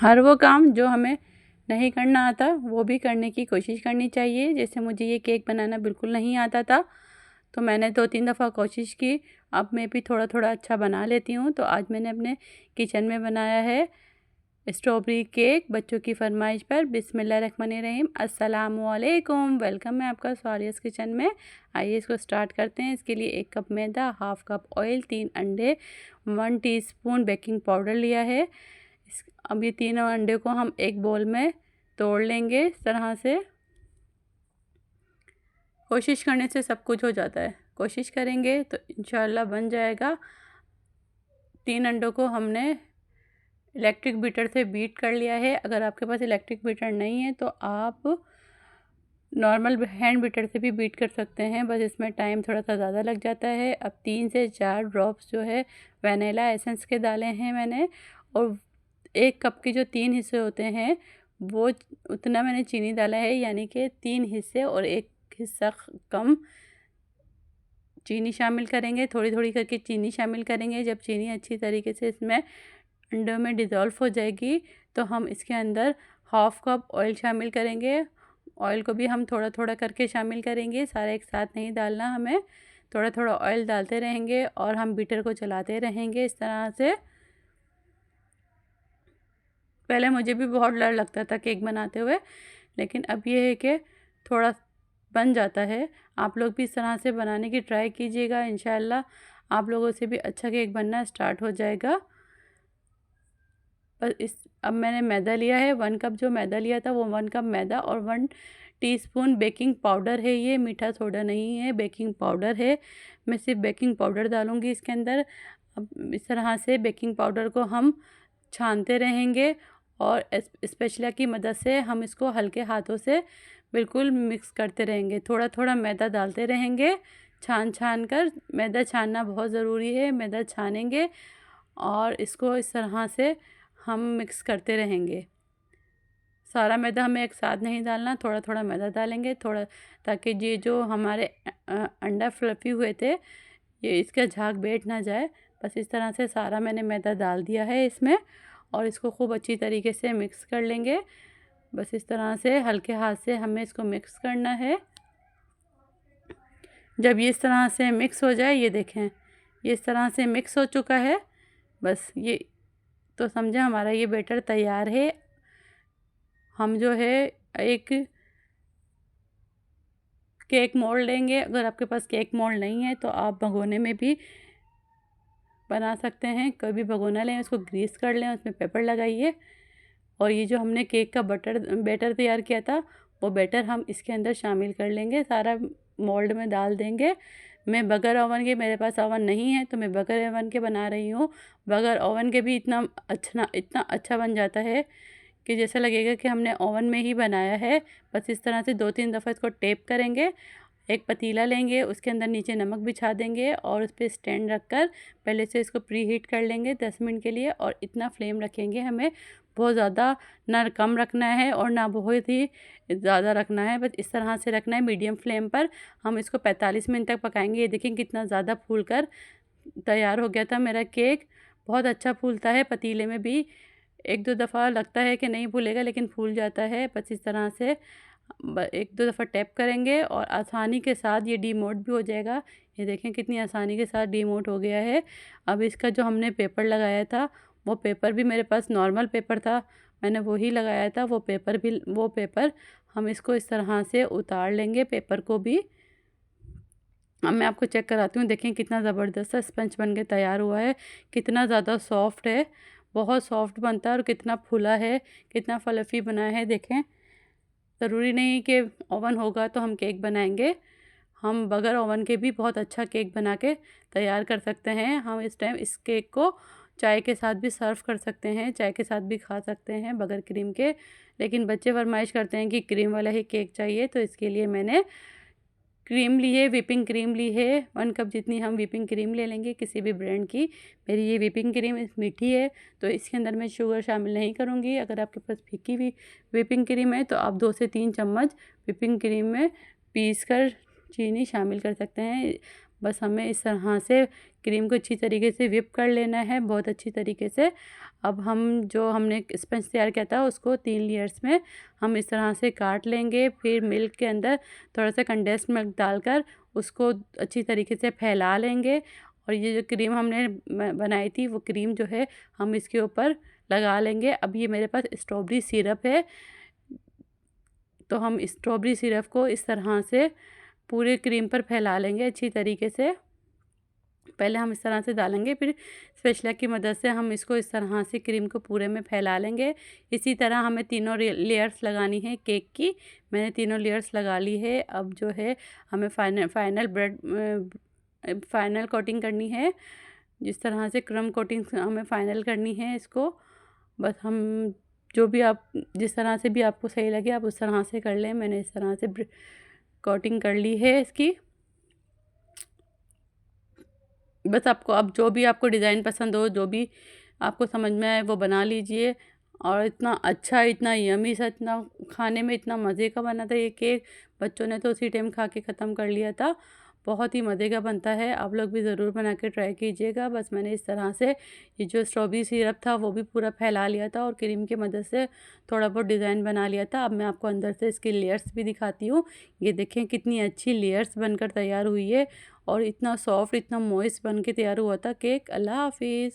हर वो काम जो हमें नहीं करना आता वो भी करने की कोशिश करनी चाहिए। जैसे मुझे ये केक बनाना बिल्कुल नहीं आता था, तो मैंने 2-3 दफ़ा कोशिश की। अब मैं भी थोड़ा थोड़ा अच्छा बना लेती हूँ। तो आज मैंने अपने किचन में बनाया है स्ट्रॉबेरी केक बच्चों की फरमाइश पर। बिस्मिल्लाहिर्रहमानिर्रहीम, अस्सलामुअलैकुम। वेलकम है आपका स्वारियस किचन में। आइए इसको स्टार्ट करते हैं। इसके लिए 1 कप मैदा, हाफ़ कप ऑयल, 3 अंडे, 1 टीस्पून बेकिंग पाउडर लिया है। अब ये तीनों अंडे को हम एक बोल में तोड़ लेंगे। इस तरह से कोशिश करने से सब कुछ हो जाता है, कोशिश करेंगे तो इंशाल्लाह बन जाएगा। 3 अंडों को हमने इलेक्ट्रिक बीटर से बीट कर लिया है। अगर आपके पास इलेक्ट्रिक बीटर नहीं है तो आप नॉर्मल हैंड बीटर से भी बीट कर सकते हैं, बस इसमें टाइम थोड़ा सा ज़्यादा लग जाता है। अब 3 से 4 ड्रॉप्स जो है वनीला एसेंस के डाले हैं मैंने, और 1 कप के जो 3 हिस्से होते हैं वो उतना मैंने चीनी डाला है, यानी कि 3 हिस्से और 1 हिस्सा कम चीनी शामिल करेंगे। थोड़ी थोड़ी करके चीनी शामिल करेंगे। जब चीनी अच्छी तरीके से इसमें अंडों में डिज़ोल्व हो जाएगी तो हम इसके अंदर हाफ़ कप ऑयल शामिल करेंगे। ऑयल को भी हम थोड़ा थोड़ा करके शामिल करेंगे, सारा एक साथ नहीं डालना हमें। थोड़ा थोड़ा ऑयल डालते रहेंगे और हम बीटर को चलाते रहेंगे इस तरह से। पहले मुझे भी बहुत डर लगता था केक बनाते हुए, लेकिन अब ये है कि थोड़ा बन जाता है। आप लोग भी इस तरह से बनाने की ट्राई कीजिएगा, इंशाल्लाह आप लोगों से भी अच्छा केक बनना स्टार्ट हो जाएगा। पर अब मैंने मैदा लिया है 1 कप। जो मैदा लिया था वो 1 कप मैदा और 1 टीस्पून बेकिंग पाउडर है। ये मीठा सोडा नहीं है, बेकिंग पाउडर है। मैं सिर्फ बेकिंग पाउडर डालूँगी इसके अंदर। अब इस तरह से बेकिंग पाउडर को हम छानते रहेंगे और स्पैचुला की मदद से हम इसको हल्के हाथों से बिल्कुल मिक्स करते रहेंगे। थोड़ा थोड़ा मैदा डालते रहेंगे छान छान कर। मैदा छानना बहुत ज़रूरी है। मैदा छानेंगे और इसको इस तरह से हम मिक्स करते रहेंगे। सारा मैदा हमें एक साथ नहीं डालना, थोड़ा थोड़ा मैदा डालेंगे थोड़ा, ताकि ये जो हमारे अंडा फ्लफ़ी हुए थे ये इसका झाग बैठ ना जाए। बस इस तरह से सारा मैंने मैदा डाल दिया है इसमें और इसको खूब अच्छी तरीके से मिक्स कर लेंगे। बस इस तरह से हल्के हाथ से हमें इसको मिक्स करना है। जब ये इस तरह से मिक्स हो जाए, ये देखें ये इस तरह से मिक्स हो चुका है, बस ये तो समझे हमारा ये बैटर तैयार है। हम जो है एक केक मोल्ड लेंगे। अगर आपके पास केक मोल्ड नहीं है तो आप भगोने में भी बना सकते हैं। कोई भी भगोना लें, उसको ग्रीस कर लें, उसमें पेपर लगाइए और ये जो हमने केक का बैटर तैयार किया था वो बैटर हम इसके अंदर शामिल कर लेंगे, सारा मोल्ड में डाल देंगे। मैं बगैर ओवन के, मेरे पास ओवन नहीं है तो मैं बगैर ओवन के बना रही हूँ। बगैर ओवन के भी इतना अच्छा बन जाता है कि जैसा लगेगा कि हमने ओवन में ही बनाया है। बस इस तरह से 2-3 दफ़ा इसको टेप करेंगे। एक पतीला लेंगे, उसके अंदर नीचे नमक बिछा देंगे और उस पे स्टैंड रखकर पहले से इसको प्री हीट कर लेंगे 10 मिनट के लिए। और इतना फ्लेम रखेंगे, हमें बहुत ज़्यादा ना कम रखना है और ना बहुत ही ज़्यादा रखना है, बस इस तरह से रखना है मीडियम फ्लेम पर। हम इसको 45 मिनट तक पकाएंगे। ये देखें कितना ज़्यादा फूल कर तैयार हो गया था मेरा केक। बहुत अच्छा फूलता है पतीले में भी। 1-2 दफ़ा लगता है कि नहीं फूलेगा, लेकिन फूल जाता है। बस इस तरह से 1-2 दफ़ा टैप करेंगे और आसानी के साथ ये डीमोल्ड भी हो जाएगा। ये देखें कितनी आसानी के साथ डीमोल्ड हो गया है। अब इसका जो हमने पेपर लगाया था वो पेपर भी मेरे पास नॉर्मल पेपर था, मैंने वही लगाया था। वो पेपर हम इसको इस तरह से उतार लेंगे पेपर को भी। अब मैं आपको चेक कराती हूँ। देखें कितना ज़बरदस्त स्पंज बन के तैयार हुआ है, कितना ज़्यादा सॉफ्ट है, बहुत सॉफ्ट बनता है और कितना फूला है, कितना फ्लफ़ी बना है। देखें ज़रूरी नहीं कि ओवन होगा तो हम केक बनाएंगे, हम बगैर ओवन के भी बहुत अच्छा केक बना के तैयार कर सकते हैं। हम इस टाइम इस केक को चाय के साथ भी सर्व कर सकते हैं, चाय के साथ भी खा सकते हैं बगैर क्रीम के। लेकिन बच्चे फरमाइश करते हैं कि क्रीम वाला ही केक चाहिए, तो इसके लिए मैंने क्रीम ली है, व्हिपिंग क्रीम ली है। 1 कप जितनी हम व्हिपिंग क्रीम ले लेंगे किसी भी ब्रांड की। मेरी ये व्हिपिंग क्रीम मीठी है तो इसके अंदर मैं शुगर शामिल नहीं करूँगी। अगर आपके पास फीकी हुई व्हिपिंग क्रीम है तो आप 2 से 3 चम्मच व्हिपिंग क्रीम में पीस कर चीनी शामिल कर सकते हैं। बस हमें इस तरह से क्रीम को अच्छी तरीके से व्हिप कर लेना है, बहुत अच्छी तरीके से। अब हम जो हमने स्पंज तैयार किया था उसको 3 लेयर्स में हम इस तरह से काट लेंगे। फिर मिल्क के अंदर थोड़ा सा कंडेंस्ड मिल्क डालकर उसको अच्छी तरीके से फैला लेंगे और ये जो क्रीम हमने बनाई थी वो क्रीम जो है हम इसके ऊपर लगा लेंगे। अब ये मेरे पास स्ट्रॉबेरी सिरप है, तो हम स्ट्रॉबेरी सिरप को इस तरह से पूरे क्रीम पर फैला लेंगे अच्छी तरीके से। पहले हम इस तरह से डालेंगे, फिर स्पैचुला की मदद से हम इसको इस तरह से क्रीम को पूरे में फैला लेंगे। इसी तरह हमें तीनों लेयर्स लगानी है केक की। मैंने तीनों लेयर्स लगा ली है। अब जो है हमें फाइनल कोटिंग करनी है। जिस तरह से क्रम कोटिंग हमें फाइनल करनी है इसको। बस हम जो भी आप जिस तरह से भी आपको सही लगे आप उस तरह से कर लें। मैंने इस तरह से कोटिंग कर ली है इसकी। बस आपको अब जो भी आपको डिज़ाइन पसंद हो, जो भी आपको समझ में आए वो बना लीजिए। और इतना अच्छा, इतना यम्मी सा, इतना खाने में इतना मज़े का बना था ये केक। बच्चों ने तो उसी टाइम खा के ख़त्म कर लिया था। बहुत ही मज़े का बनता है, आप लोग भी ज़रूर बना के ट्राई कीजिएगा। बस मैंने इस तरह से ये जो स्ट्रॉबेरी सिरप था वो भी पूरा फैला लिया था और क्रीम की मदद से थोड़ा बहुत डिज़ाइन बना लिया था। अब मैं आपको अंदर से इसकी लेयर्स भी दिखाती हूँ। ये देखें कितनी अच्छी लेयर्स बनकर तैयार हुई है और इतना सॉफ्ट, इतना मॉइस्ट बन के तैयार हुआ था केक। अल्लाह हाफिज़।